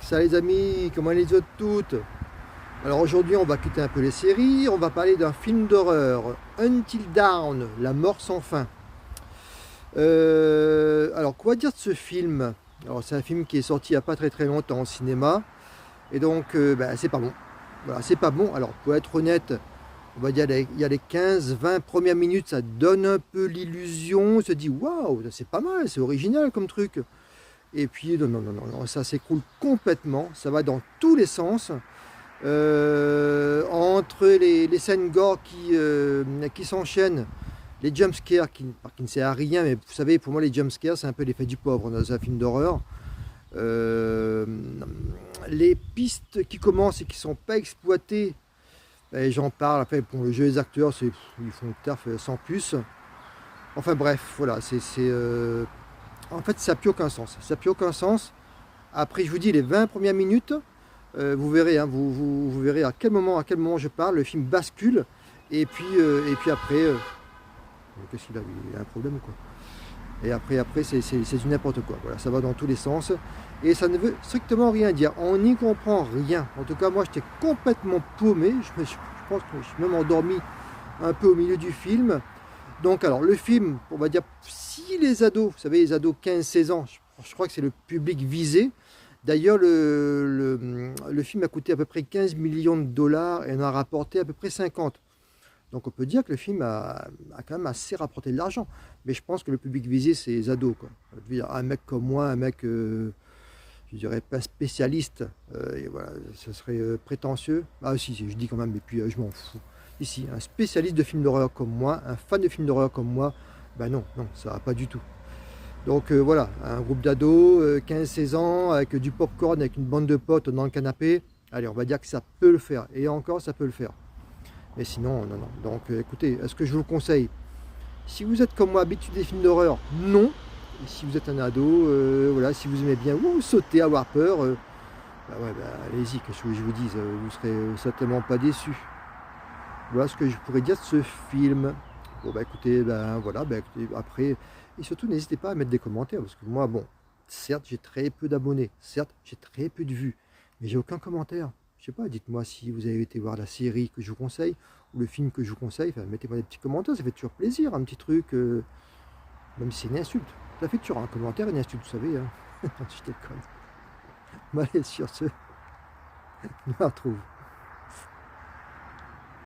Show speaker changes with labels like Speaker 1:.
Speaker 1: Ça les amis, comment les autres toutes. Alors aujourd'hui on va quitter un peu les séries, on va parler d'un film d'horreur, Until Dawn, La mort sans fin. Alors quoi dire de ce film? Alors c'est un film qui est sorti il n'y a pas très longtemps au cinéma, et donc c'est pas bon. Voilà, c'est pas bon. Alors pour être honnête, on va dire il y a les 15-20 premières minutes, ça donne un peu l'illusion, on se dit waouh, c'est pas mal, c'est original comme truc. Et puis non, ça s'écroule complètement, ça va dans tous les sens. Entre les scènes gore qui s'enchaînent, les jumpscares qui ne servent à rien, mais vous savez, pour moi les jumpscares c'est un peu l'effet du pauvre dans un film d'horreur. Euh, les pistes qui commencent et qui ne sont pas exploitées, ben, j'en parle. Après, pour le jeu des acteurs, ils font le taf sans plus. Enfin bref, voilà, en fait ça n'a plus aucun sens. Ça n'a plus aucun sens. Après, je vous dis, les 20 premières minutes, vous verrez, hein, vous verrez à quel moment je parle, le film bascule, et puis après, qu'est-ce qu'il a? Il a un problème ou quoi? Et après c'est du n'importe quoi. Voilà, ça va dans tous les sens, et ça ne veut strictement rien dire. On n'y comprend rien. En tout cas, moi, j'étais complètement paumé. Je pense que je suis même endormi un peu au milieu du film. Donc, alors, le film, on va dire, si les ados, vous savez, les ados 15-16 ans, je crois que c'est le public visé. D'ailleurs, le film a coûté à peu près 15 millions de dollars et en a rapporté à peu près 50. Donc on peut dire que le film a quand même assez rapporté de l'argent. Mais je pense que le public visé, c'est les ados, quoi. Je veux dire, un mec comme moi, un mec, je dirais pas spécialiste, et voilà, ce serait prétentieux. Ah si, je dis quand même, et puis je m'en fous. Ici, un spécialiste de films d'horreur comme moi, un fan de films d'horreur comme moi, ben non, ça va pas du tout. Donc voilà, un groupe d'ados, 15-16 ans, avec du popcorn, avec une bande de potes dans le canapé. Allez, on va dire que ça peut le faire. Et encore, ça peut le faire. Mais sinon, non. Donc écoutez, est-ce que je vous le conseille? Si vous êtes comme moi habitué des films d'horreur, non. Et si vous êtes un ado, voilà, si vous aimez bien sauter, avoir peur, allez-y, qu'est-ce que je vous dis, vous serez certainement pas déçus. Voilà ce que je pourrais dire de ce film. Bon écoutez, voilà, écoutez, après, et surtout n'hésitez pas à mettre des commentaires, parce que moi, bon, certes j'ai très peu d'abonnés, certes j'ai très peu de vues, mais j'ai aucun commentaire. Je sais pas, dites-moi si vous avez été voir la série que je vous conseille, ou le film que je vous conseille, enfin, mettez-moi des petits commentaires, ça fait toujours plaisir, un petit truc, même si c'est une insulte. Ça fait toujours un commentaire, une insulte, vous savez, hein. Je déconne. Bon, allez, sur ce, on se retrouve.